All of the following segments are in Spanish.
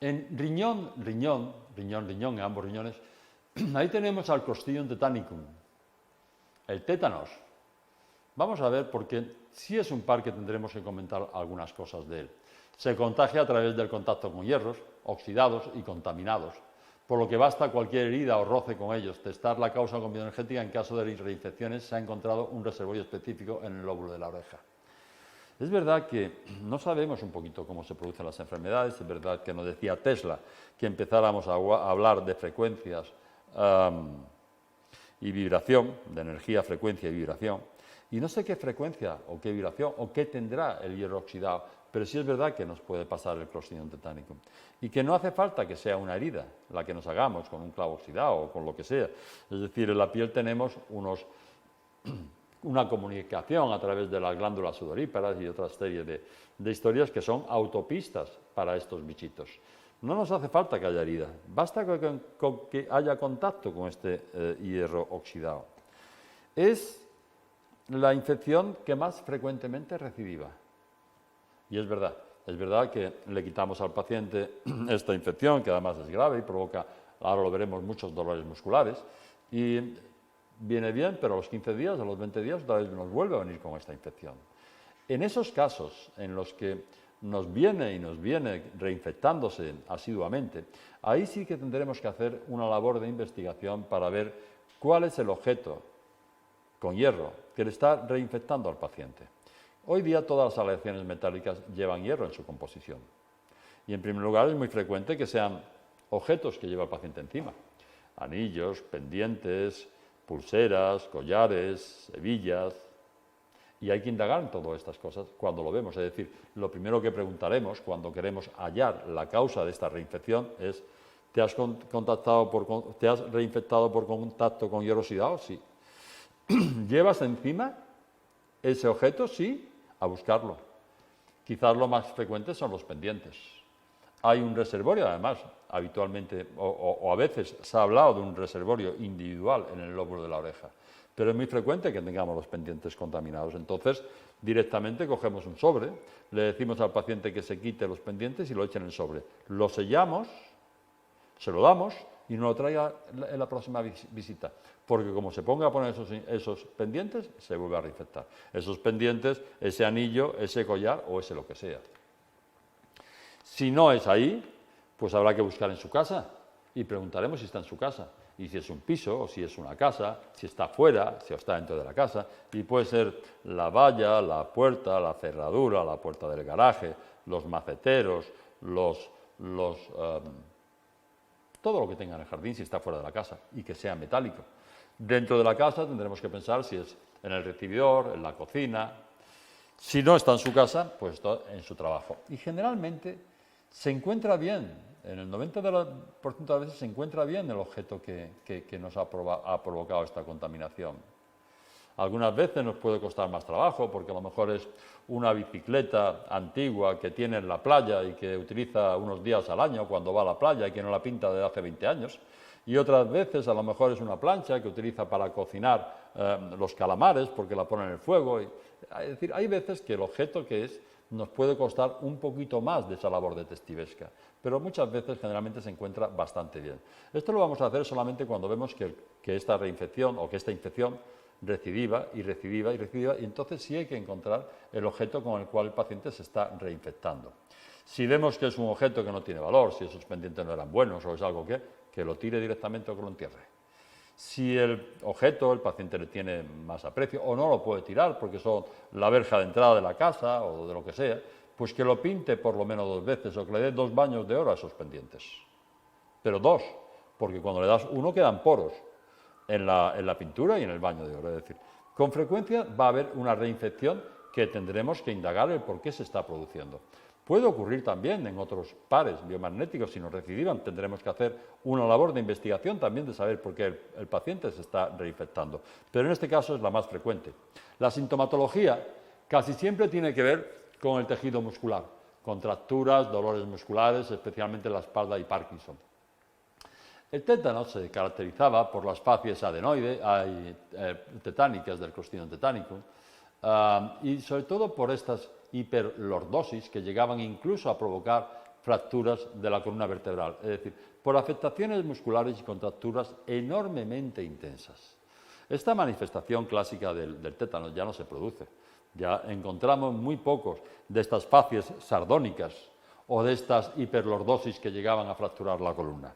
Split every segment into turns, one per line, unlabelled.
En riñón, en ambos riñones, ahí tenemos al Clostridium tetanicum, el tétanos. Vamos a ver, porque sí es un par que tendremos que comentar algunas cosas de él. Se contagia a través del contacto con hierros, oxidados y contaminados, por lo que basta cualquier herida o roce con ellos, testar la causa combioenergética. En caso de reinfecciones se ha encontrado un reservorio específico en el lóbulo de la oreja. Es verdad que no sabemos un poquito cómo se producen las enfermedades, es verdad que nos decía Tesla que empezáramos a hablar de frecuencias y vibración, de energía, frecuencia y vibración, y no sé qué frecuencia o qué vibración o qué tendrá el hierro oxidado, pero sí es verdad que nos puede pasar el Clostridium tetanicum y que no hace falta que sea una herida la que nos hagamos con un clavo oxidado o con lo que sea. Es decir, en la piel tenemos una comunicación a través de las glándulas sudoríparas y otra serie de historias que son autopistas para estos bichitos. No nos hace falta que haya herida, basta con que haya contacto con este hierro oxidado. Es la infección que más frecuentemente recidiva. Y es verdad que le quitamos al paciente esta infección, que además es grave y provoca, ahora lo veremos, muchos dolores musculares, y viene bien, pero a los 15 días, a los 20 días, otra vez nos vuelve a venir con esta infección. En esos casos en los que nos viene reinfectándose asiduamente, ahí sí que tendremos que hacer una labor de investigación para ver cuál es el objeto con hierro que le está reinfectando al paciente. Hoy día todas las aleaciones metálicas llevan hierro en su composición. Y en primer lugar es muy frecuente que sean objetos que lleva el paciente encima. Anillos, pendientes, pulseras, collares, hebillas. Y hay que indagar en todas estas cosas cuando lo vemos. Es decir, lo primero que preguntaremos cuando queremos hallar la causa de esta reinfección es: ¿te has reinfectado por contacto con hierro oxidado? Sí. ¿Llevas encima ese objeto? Sí. A buscarlo. Quizás lo más frecuente son los pendientes. Hay un reservorio, además, habitualmente, o a veces se ha hablado de un reservorio individual en el lóbulo de la oreja, pero es muy frecuente que tengamos los pendientes contaminados. Entonces, directamente cogemos un sobre, le decimos al paciente que se quite los pendientes y lo eche en el sobre. Lo sellamos, se lo damos y nos lo traiga en la próxima visita, porque como se ponga a poner esos pendientes, se vuelve a reinfectar. Esos pendientes, ese anillo, ese collar o ese lo que sea. Si no es ahí, pues habrá que buscar en su casa y preguntaremos si está en su casa, y si es un piso o si es una casa, si está fuera, si está dentro de la casa, y puede ser la valla, la puerta, la cerradura, la puerta del garaje, los maceteros, todo lo que tenga en el jardín si está fuera de la casa y que sea metálico. Dentro de la casa tendremos que pensar si es en el recibidor, en la cocina. Si no está en su casa, pues está en su trabajo. Y generalmente se encuentra bien, en el 90% de las veces se encuentra bien el objeto que nos ha provocado esta contaminación. Algunas veces nos puede costar más trabajo porque a lo mejor es una bicicleta antigua que tiene en la playa y que utiliza unos días al año cuando va a la playa y que no la pinta desde hace 20 años. Y otras veces a lo mejor es una plancha que utiliza para cocinar los calamares porque la pone en el fuego. Es decir, hay veces que el objeto que es nos puede costar un poquito más de esa labor detectivesca, pero muchas veces generalmente se encuentra bastante bien. Esto lo vamos a hacer solamente cuando vemos que esta reinfección o que esta infección recidiva, y entonces sí hay que encontrar el objeto con el cual el paciente se está reinfectando. Si vemos que es un objeto que no tiene valor, si esos pendientes no eran buenos o es algo que lo tire directamente o que lo entierre. Si el objeto, el paciente le tiene más aprecio o no lo puede tirar porque son la verja de entrada de la casa o de lo que sea, pues que lo pinte por lo menos 2 veces o que le dé 2 baños de oro a esos pendientes. Pero 2, porque cuando le das uno quedan poros en la pintura y en el baño de oro. Es decir, con frecuencia va a haber una reinfección que tendremos que indagar el por qué se está produciendo. Puede ocurrir también en otros pares biomagnéticos, si nos recidivan, tendremos que hacer una labor de investigación también de saber por qué el paciente se está reinfectando. Pero en este caso es la más frecuente. La sintomatología casi siempre tiene que ver con el tejido muscular, contracturas, dolores musculares, especialmente en la espalda y Parkinson. El tétano se caracterizaba por las facies tetánicas del Clostridium tetanicum y sobre todo por estas hiperlordosis que llegaban incluso a provocar fracturas de la columna vertebral, es decir, por afectaciones musculares y contracturas enormemente intensas. Esta manifestación clásica del tétano ya no se produce. Ya encontramos muy pocos de estas facies sardónicas o de estas hiperlordosis que llegaban a fracturar la columna.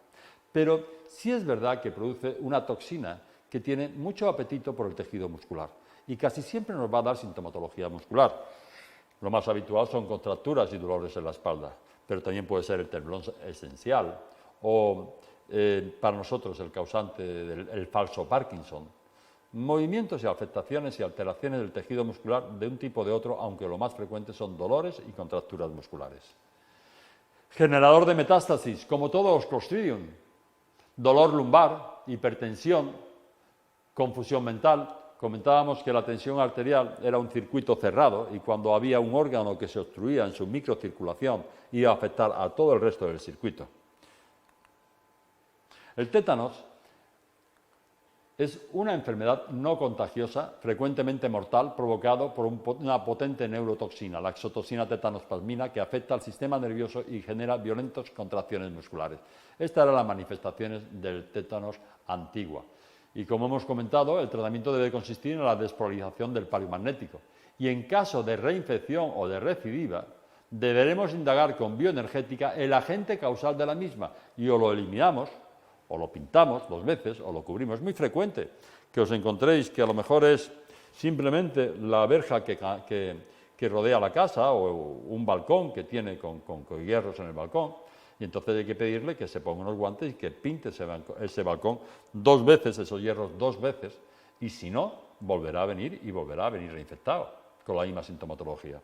Pero sí es verdad que produce una toxina que tiene mucho apetito por el tejido muscular y casi siempre nos va a dar sintomatología muscular. Lo más habitual son contracturas y dolores en la espalda, pero también puede ser el temblor esencial o para nosotros el causante del falso Parkinson. Movimientos y afectaciones y alteraciones del tejido muscular de un tipo o de otro, aunque lo más frecuente son dolores y contracturas musculares. Generador de metástasis, como todo los Clostridium, dolor lumbar, hipertensión, confusión mental. Comentábamos que la tensión arterial era un circuito cerrado y cuando había un órgano que se obstruía en su microcirculación iba a afectar a todo el resto del circuito. El tétanos es una enfermedad no contagiosa, frecuentemente mortal, provocado por una potente neurotoxina, la exotoxina tetanospasmina, que afecta al sistema nervioso y genera violentas contracciones musculares. Estas eran las manifestaciones del tétanos antigua. Y como hemos comentado, el tratamiento debe consistir en la despolarización del palio magnético. Y en caso de reinfección o de recidiva, deberemos indagar con bioenergética el agente causal de la misma y o lo eliminamos, o lo pintamos 2 veces, o lo cubrimos. Es muy frecuente que os encontréis que a lo mejor es simplemente la verja que rodea la casa o un balcón que tiene con hierros en el balcón, y entonces hay que pedirle que se ponga unos guantes y que pinte ese balcón 2 veces, esos hierros 2 veces, y si no, volverá a venir reinfectado con la misma sintomatología.